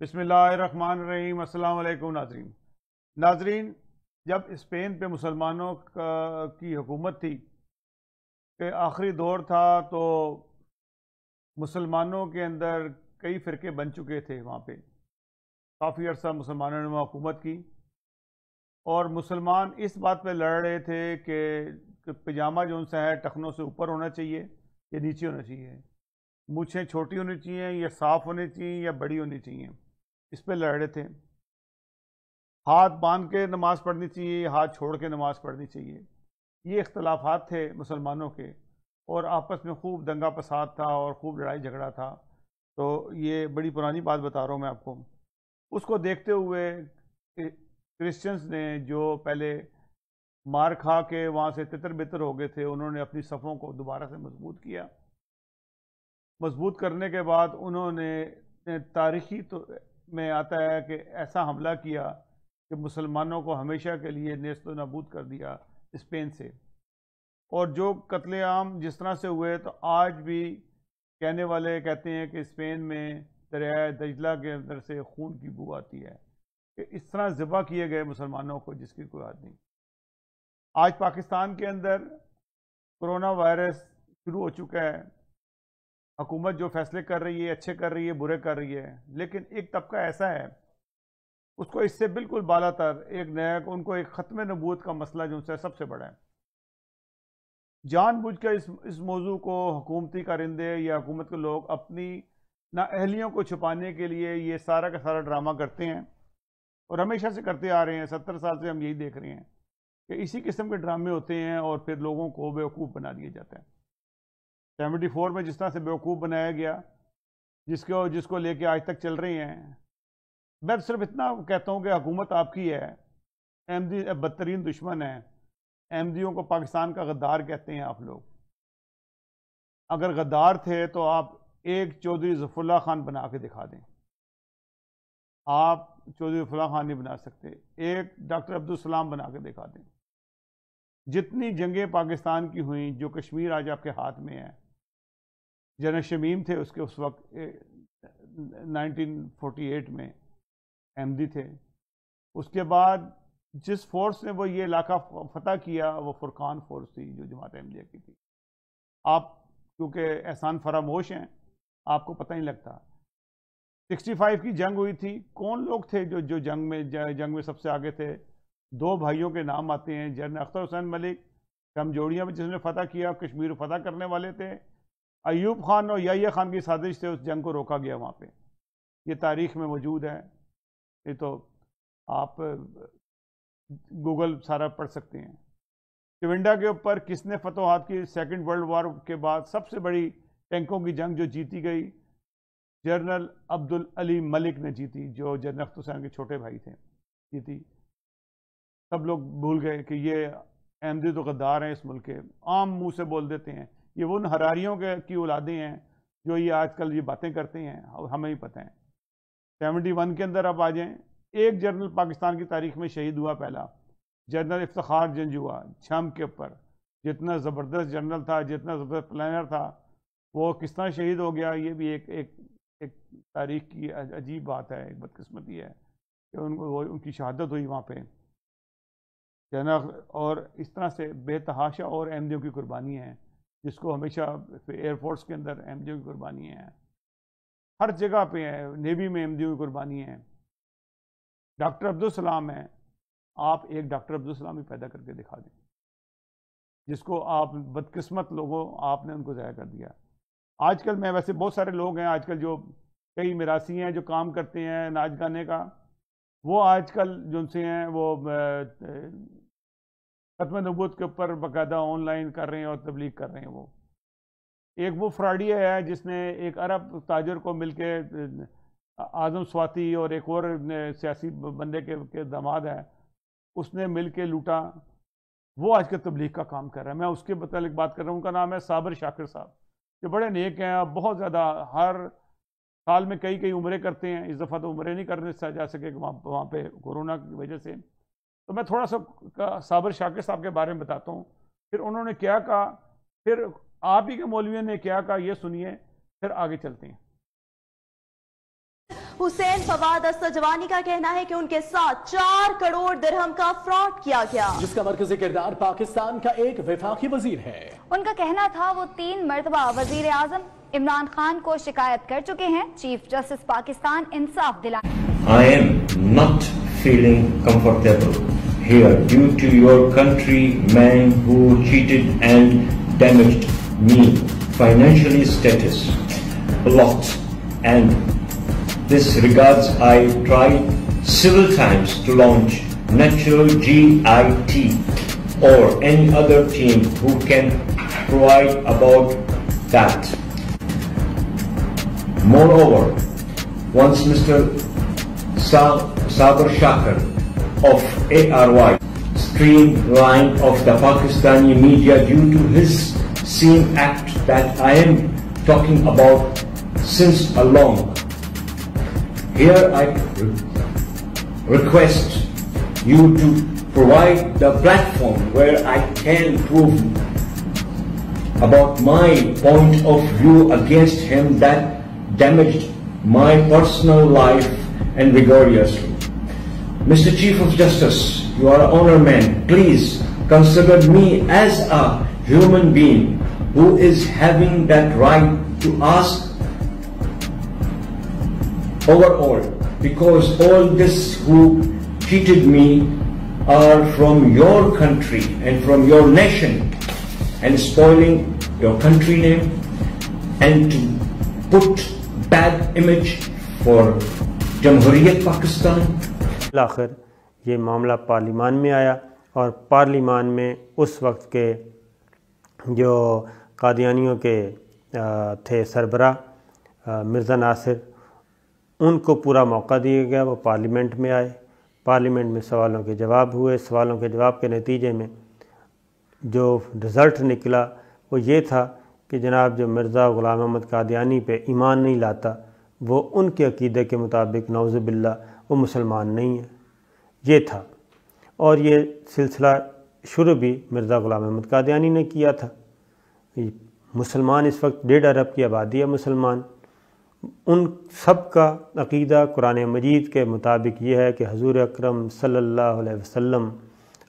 بسم اللہ الرحمن الرحیم۔ السلام علیکم ناظرین، جب اسپین پہ مسلمانوں کی حکومت تھی کہ آخری دور تھا تو مسلمانوں کے اندر کئی فرقے بن چکے تھے۔ وہاں پہ کافی عرصہ مسلمانوں نے وہاں حکومت کی اور مسلمان اس بات پہ لڑ رہے تھے کہ پجامہ جو ان سے ہے ٹخنوں سے اوپر ہونا چاہیے یا نیچے ہونا چاہیے، مونچھیں چھوٹی ہونی چاہیے یا صاف ہونی چاہیے یا بڑی ہونی چاہیے، اس پہ لڑ رہے تھے۔ ہاتھ باندھ کے نماز پڑھنی چاہیے، ہاتھ چھوڑ کے نماز پڑھنی چاہیے، یہ اختلافات تھے مسلمانوں کے، اور آپس میں خوب دنگا فساد تھا اور خوب لڑائی جھگڑا تھا۔ تو یہ بڑی پرانی بات بتا رہا ہوں میں آپ کو۔ اس کو دیکھتے ہوئے کرسچنز نے جو پہلے مار کھا کے وہاں سے تتر بتر ہو گئے تھے، انہوں نے اپنی صفوں کو دوبارہ سے مضبوط کیا۔ مضبوط کرنے کے بعد انہوں نے تاریخی میں آتا ہے کہ ایسا حملہ کیا کہ مسلمانوں کو ہمیشہ کے لیے نیست و نابود کر دیا اسپین سے۔ اور جو قتل عام جس طرح سے ہوئے، تو آج بھی کہنے والے کہتے ہیں کہ اسپین میں دریائے دجلہ کے اندر سے خون کی بو آتی ہے، کہ اس طرح ذبح کیے گئے مسلمانوں کو جس کی کوئی حد نہیں۔ آج پاکستان کے اندر کرونا وائرس شروع ہو چکا ہے، حکومت جو فیصلے کر رہی ہے اچھے کر رہی ہے برے کر رہی ہے، لیکن ایک طبقہ ایسا ہے اس کو اس سے بالکل بالا تر ایک نیا، ان کو ایک ختم نبوت کا مسئلہ جو ان سے سب سے بڑا ہے۔ جان بوجھ کر اس موضوع کو حکومتی کارندے یا حکومت کے لوگ اپنی نااہلیوں کو چھپانے کے لیے یہ سارا کا سارا ڈرامہ کرتے ہیں، اور ہمیشہ سے کرتے آ رہے ہیں۔ 70 سال سے ہم یہی دیکھ رہے ہیں کہ اسی قسم کے ڈرامے ہوتے ہیں اور پھر لوگوں کو بیوقوف بنا دیا جاتا ہے۔ 74 میں جس طرح سے بیوقوف بنایا گیا، جس کو لے کے آج تک چل رہے ہیں۔ میں صرف اتنا کہتا ہوں کہ حکومت آپ کی ہے، احمدی بدترین دشمن ہے۔ احمدیوں کو پاکستان کا غدار کہتے ہیں آپ لوگ۔ اگر غدار تھے تو آپ ایک چودھری ظفر اللہ خان بنا کے دکھا دیں۔ آپ چودھری ظفر اللہ خان نہیں بنا سکتے، ایک ڈاکٹر عبدالسلام بنا کے دکھا دیں۔ جتنی جنگیں پاکستان کی ہوئیں، جو کشمیر آج آپ کے ہاتھ میں ہے، جنرل شمیم تھے اس کے اس وقت 1948 میں احمدی تھے۔ اس کے بعد جس فورس نے وہ یہ علاقہ فتح کیا وہ فرقان فورس تھی جو جماعت احمدیہ کی تھی۔ آپ کیونکہ احسان فراموش ہیں، آپ کو پتہ نہیں لگتا۔ 65 کی جنگ ہوئی تھی، کون لوگ تھے جو جنگ میں سب سے آگے تھے؟ 2 بھائیوں کے نام آتے ہیں، جنرل اختر حسین ملک کمجوڑیاں میں جس نے فتح کیا، کشمیر فتح کرنے والے تھے۔ ایوب خان اور یحییٰ خان کی سازش سے اس جنگ کو روکا گیا وہاں پہ، یہ تاریخ میں موجود ہے۔ یہ تو آپ گوگل سارا پڑھ سکتے ہیں۔ چونڈا کے اوپر کس نے فتوحات کی؟ سیکنڈ ورلڈ وار کے بعد سب سے بڑی ٹینکوں کی جنگ جو جیتی گئی، جنرل عبدالعلی ملک نے جیتی، جو جنرل اختر حسین کے چھوٹے بھائی تھے، جیتی۔ سب لوگ بھول گئے کہ یہ احمدی تو غدار ہیں اس ملک کے، عام منہ سے بول دیتے ہیں۔ یہ وہ ان حراریوں کی اولادیں ہیں جو یہ آج کل یہ باتیں کرتے ہیں، اور ہمیں ہی پتہ ہیں۔ 71 کے اندر آپ آ جائیں، ایک جنرل پاکستان کی تاریخ میں شہید ہوا پہلا، جنرل افتخار جنجوعہ چھم کے اوپر۔ جتنا زبردست جنرل تھا، جتنا زبردست پلانر تھا، وہ کس طرح شہید ہو گیا، یہ بھی ایک تاریخ کی عجیب بات ہے، ایک بدقسمتی ہے کہ ان کی شہادت ہوئی وہاں پہ جنرل۔ اور اس طرح سے بے تحاشا اور احمدیوں کی قربانی ہیں، جس کو ہمیشہ ایئر فورس کے اندر احمدیوں کی قربانی ہیں، ہر جگہ پہ ہیں، نیوی میں احمدیوں کی قربانی ہیں۔ ڈاکٹر عبدالسلام ہیں، آپ ایک ڈاکٹر عبدالسلام ہی پیدا کر کے دکھا دیں، جس کو آپ بدقسمت لوگوں آپ نے ان کو ضائع کر دیا۔ آج کل میں ویسے بہت سارے لوگ ہیں آج کل جو کئی میراثی ہیں جو کام کرتے ہیں ناچ گانے کا، وہ آج کل جو ان سے ہیں وہ ختم نبوت کے اوپر باقاعدہ آن لائن کر رہے ہیں اور تبلیغ کر رہے ہیں۔ وہ ایک وہ فراڈی ہے جس نے ایک عرب تاجر کو مل کے، اعظم سواتی اور ایک اور سیاسی بندے کے داماد ہے، اس نے مل کے لوٹا، وہ آج کل تبلیغ کا کام کر رہا ہے۔ میں اس کے متعلق بات کر رہا ہوں، ان کا نام ہے صابر شاکر صاحب، جو بڑے نیک ہیں، بہت زیادہ ہر سال میں کئی عمرے کرتے ہیں۔ اس دفعہ تو عمرے نہیں کرنے سے جا سکے وہاں پہ کورونا کی وجہ سے۔ تو میں تھوڑا سا صابر شاکر صاحب کے بارے میں بتاتا ہوں، پھر انہوں نے کیا کہا، پھر آپ ہی کے مولویوں نے کیا کہا، یہ سنیے، پھر آگے چلتے ہیں۔ حسین فواد اسدجوانی کا کہنا ہے کہ ان کے ساتھ 4 کروڑ درہم کا فراڈ کیا گیا، جس کا مرکزی کردار پاکستان کا ایک وفاقی وزیر ہے۔ ان کا کہنا تھا وہ 3 مرتبہ وزیر اعظم عمران خان کو شکایت کر چکے ہیں، چیف جسٹس پاکستان انصاف دلائیں۔ I am not feeling comfortable here due to your countrymen who cheated and damaged me financially status a lot, and this regards I tried several times to launch Natural GIT or any other team who can provide about that. Moreover, once Mr. Sabar Shakir of ARY streamlined of the Pakistani media due to his same act that I am talking about since along. Here I request you to provide the platform where I can prove about my point of view against him that damaged my personal life and rigorously. Mr. Chief of Justice, you are an honor man. Please consider me as a human being who is having that right to ask overall, because all this who cheated me are from your country and from your nation and spoiling your country name and to put bad image for Jamhuriyat Pakistan. آخر یہ معاملہ پارلیمان میں آیا اور پارلیمان میں اس وقت کے جو قادیانیوں کے تھے سربراہ مرزا ناصر، ان کو پورا موقع دیا گیا، وہ پارلیمنٹ میں آئے، پارلیمنٹ میں سوالوں کے جواب ہوئے، سوالوں کے جواب کے نتیجے میں جو رزلٹ نکلا وہ یہ تھا کہ جناب جو مرزا غلام احمد قادیانی پہ ایمان نہیں لاتا وہ ان کے عقیدے کے مطابق نعوذ باللہ وہ مسلمان نہیں ہے، یہ تھا۔ اور یہ سلسلہ شروع بھی مرزا غلام احمد قادیانی نے کیا تھا۔ مسلمان اس وقت 1.5 ارب کی آبادی ہے مسلمان، ان سب کا عقیدہ قرآن مجید کے مطابق یہ ہے کہ حضور اکرم صلی اللہ علیہ وسلم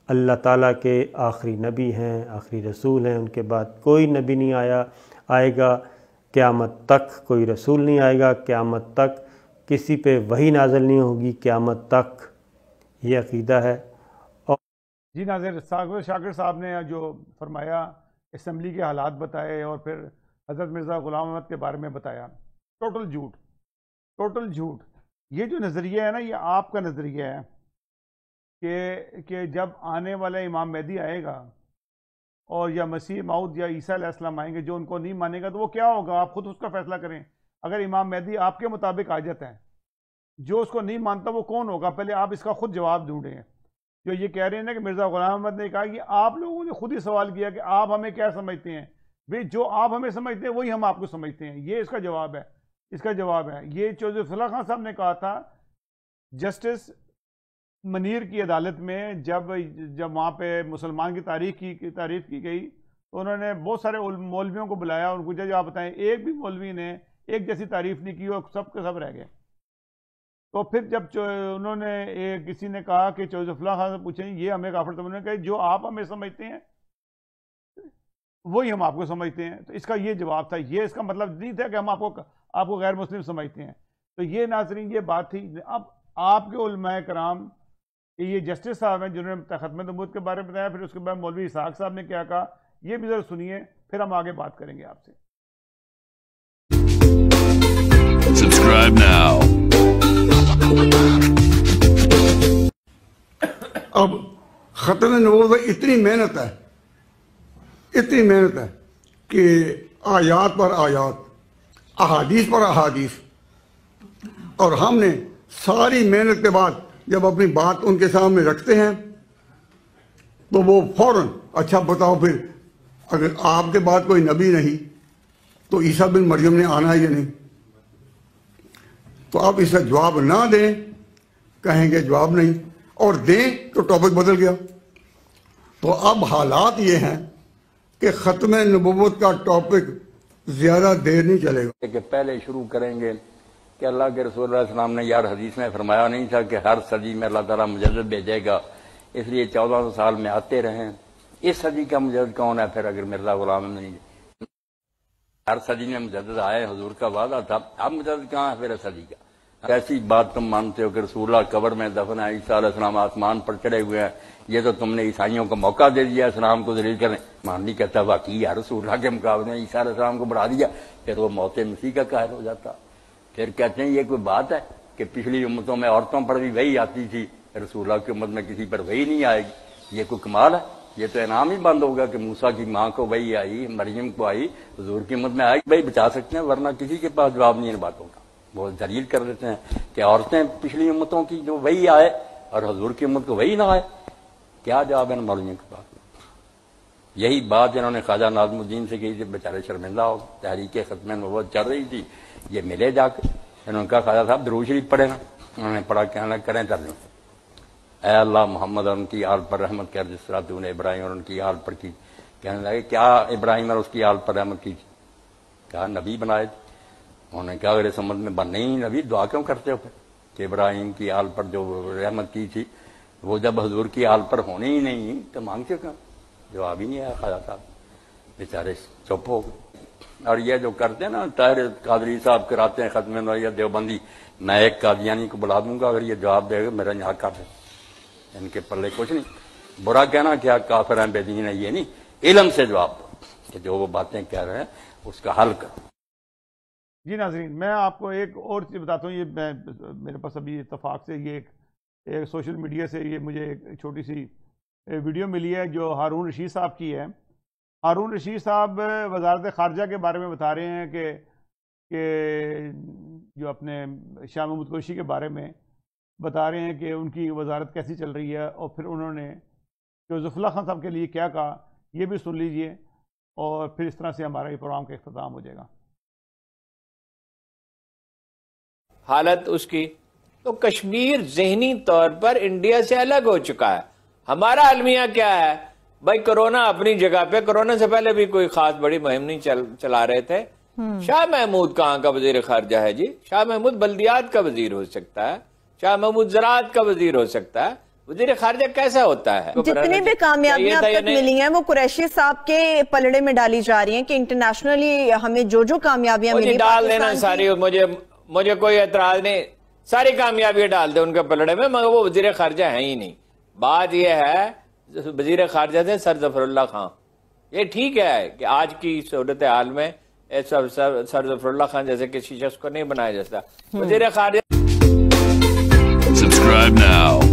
اللہ تعالیٰ کے آخری نبی ہیں، آخری رسول ہیں، ان کے بعد کوئی نبی نہیں آئے گا، قیامت تک کوئی رسول نہیں آئے گا، قیامت تک کسی پہ وحی نازل نہیں ہوگی، قیامت تک، یہ عقیدہ ہے۔ جی ناظر، شاکر صاحب نے جو فرمایا، اسمبلی کے حالات بتائے اور پھر حضرت مرزا غلام احمد کے بارے میں بتایا، ٹوٹل جھوٹ، ٹوٹل جھوٹ۔ یہ جو نظریہ ہے نا، یہ آپ کا نظریہ ہے کہ جب آنے والا امام مہدی آئے گا اور یا مسیح موعود یا عیسیٰ علیہ السلام آئیں گے، جو ان کو نہیں مانے گا تو وہ کیا ہوگا، آپ خود اس کا فیصلہ کریں۔ اگر امام مہدی آپ کے مطابق آ جاتا ہے، جو اس کو نہیں مانتا وہ کون ہوگا، پہلے آپ اس کا خود جواب ڈھونڈیں۔ جو یہ کہہ رہے ہیں نا کہ مرزا غلام احمد نے کہا کہ آپ لوگوں نے خود ہی سوال کیا کہ آپ ہمیں کیا سمجھتے ہیں، بھئی جو آپ ہمیں سمجھتے ہیں وہی ہم آپ کو سمجھتے ہیں، یہ اس کا جواب ہے، اس کا جواب ہے۔ یہ چودھری فضل اللہ خان صاحب نے کہا تھا جسٹس منیر کی عدالت میں، جب وہاں پہ مسلمان کی تعریف کی گئی تو انہوں نے بہت سارے مولویوں کو بلایا اور پوچھا جو آپ بتائیں، ایک بھی مولوی نے ایک جیسی تعریف نہیں کی اور سب کے سب رہ گئے۔ تو پھر جب انہوں نے کسی نے کہا کہ چودھری فضل اللہ خان سے پوچھیں یہ ہمیں کافر، تو انہوں نے کہا جو آپ ہمیں سمجھتے ہیں وہی ہم آپ کو سمجھتے ہیں۔ تو اس کا یہ جواب تھا، یہ اس کا مطلب نہیں تھا کہ ہم آپ کو غیر مسلم سمجھتے ہیں۔ تو یہ ناظرین یہ بات تھی۔ اب آپ کے علماء کرام، یہ جسٹس صاحب ہیں جنہوں نے ختم نبوت کے بارے میں بتایا، پھر اس کے بعد مولوی اسحاق صاحب نے کیا کہا، یہ بھی ذرا سنیے، پھر ہم آگے بات کریں گے آپ سے۔ Subscribe now. اب ختم نبوت میں اتنی محنت ہے کہ آیات پر آیات، احادیث پر احادیث، اور ہم نے ساری محنت کے بعد جب اپنی بات ان کے سامنے رکھتے ہیں تو وہ فوراً اچھا بتاؤ پھر اگر آپ کے بعد کوئی نبی نہیں تو عیسیٰ بن مریم نے آنا ہے یا نہیں؟ تو آپ اس کا جواب نہ دیں، کہیں گے جواب نہیں، اور دیں تو ٹاپک بدل گیا۔ تو اب حالات یہ ہیں کہ ختم نبوت کا ٹاپک زیادہ دیر نہیں چلے گا کہ پہلے شروع کریں گے کہ اللہ کے رسول اللہ علیہ السلام نے یار حدیث میں فرمایا نہیں تھا کہ ہر صدی میں اللہ تعالیٰ مجدد بھیجے گا، اس لیے 1400 سال میں آتے رہے. اس صدی کا مجدد کون ہے پھر اگر مرزا غلام احمد نہیں؟ ہر صدی میں مجدد آئے، حضور کا وعدہ تھا، اب مجدد کہاں ہے پھر صدی کا؟ ایسی بات تم مانتے ہو کہ رسول اللہ قبر میں دفن ہے، عیسیٰ علیہ السلام آسمان پر چڑھے ہوئے ہیں، یہ تو تم نے عیسائیوں کو موقع دے دیا اسلام کو ذلیل کرنے. مانڈی کہتا واقعی یار رسول اللہ کے مقابلے میں عیسیٰ علیہ السلام کو بڑھا دیا، پھر وہ موت مسیح کا قاہر ہو جاتا. پھر کہتے ہیں یہ کوئی بات ہے کہ پچھلی امتوں میں عورتوں پر بھی وہی آتی تھی، رسول اللہ کی امت میں کسی پر وہی نہیں آئے گی؟ یہ کوئی کمال ہے؟ یہ تو انعام ہی بند ہوگا کہ موسیٰ کی ماں کو وہی آئی، مریم کو آئی، حضور کی امت میں آئی. بھائی بچا سکتے ہیں، ورنہ کسی کے پاس جواب نہیں ان باتوں کا. وہ ذلیل کر دیتے ہیں کہ عورتیں پچھلی امتوں کی جو وہی آئے اور حضور کی امت کو وہی نہ آئے. کیا جواب ہے ان مولویوں کے پاس؟ یہی بات انہوں نے خواجہ ناظم الدین سے کہی تھی، بیچارے شرمندہ ہو. تحریک ختم نبوت چل رہی تھی، یہ ملے جا کے، انہوں نے کہا خواجہ صاحب درود شریف پڑھے نا. انہوں نے پڑھا، کہنے لگے کریں تر لیں. اے اللہ محمد اور ان کی آل پر رحمت کر جس طرح تو نے ابراہیم اور ان کی آل پر کی. کہنے لگے کیا ابراہیم اور اس کی آل پر رحمت کی؟ کہا نبی بنائے تھے. انہوں نے کہا اگر اس امت میں بننے ہی نبی، دعا کیوں کرتے ہو پھر کہ ابراہیم کی آل پر جو رحمت کی تھی وہ جب حضور کی آل پر ہونے ہی نہیں تو مانگتے کیوں؟ جواب ہی نہیں آیا. خواجہ صاحب بیچارے چپ ہو گئے. اور یہ جو کرتے ہیں نا طاہر قادری صاحب کراتے ہیں ختم نبوت دیوبندی، میں ایک قادیانی کو بلا دوں گا اگر یہ جواب دے گا میرا یہاں کافر. ان کے پلے کچھ نہیں. برا کہنا کیا کافر ہیں بے دین ہے یہ نہیں، علم سے جواب دو کہ جو وہ باتیں کہہ رہے ہیں اس کا حل کرو. جی ناظرین، میں آپ کو ایک اور چیز بتاتا ہوں. یہ میرے پاس ابھی اتفاق سے یہ ایک سوشل میڈیا سے یہ مجھے ایک چھوٹی سی ویڈیو ملی ہے جو ہارون رشید صاحب کی ہے. ہارون رشید صاحب وزارت خارجہ کے بارے میں بتا رہے ہیں کہ جو اپنے شاہ محمود قریشی کے بارے میں بتا رہے ہیں کہ ان کی وزارت کیسی چل رہی ہے، اور پھر انہوں نے جوزف اللہ خان صاحب کے لیے کیا کہا یہ بھی سن لیجئے، اور پھر اس طرح سے ہمارا یہ پروگرام کا اختتام ہو جائے گا. حالت اس کی تو کشمیر ذہنی طور پر انڈیا سے الگ ہو چکا ہے. ہمارا المیہ کیا ہے بھائی؟ کرونا اپنی جگہ پہ، کرونا سے پہلے بھی کوئی خاص بڑی مہم نہیں چلا رہے تھے. شاہ محمود کہاں کا وزیر خارجہ ہے جی؟ شاہ محمود بلدیات کا وزیر ہو سکتا ہے، شاہ محمود زراعت کا وزیر ہو سکتا ہے، وزیر خارجہ کیسا ہوتا ہے؟ جتنی بھی کامیابیاں اب تک ملی ہیں وہ قریشی صاحب کے پلڑے میں ڈالی جا رہی ہیں کہ انٹرنیشنلی ہمیں جو کامیابیاں ملی ڈال دینا ساری. مجھے کوئی اعتراض نہیں، ساری کامیابیاں ڈال دیں ان کے پلڑے میں، مگر وہ وزیر خارجہ ہیں ہی نہیں. بات یہ ہے وزیر خارجہ تھے سر ظفر اللہ خان. یہ ٹھیک ہے کہ آج کی صورت حال میں سر ظفر اللہ خان جیسے کسی شخص کو نہیں بنایا جاتا وزیر خارجہ. Subscribe now.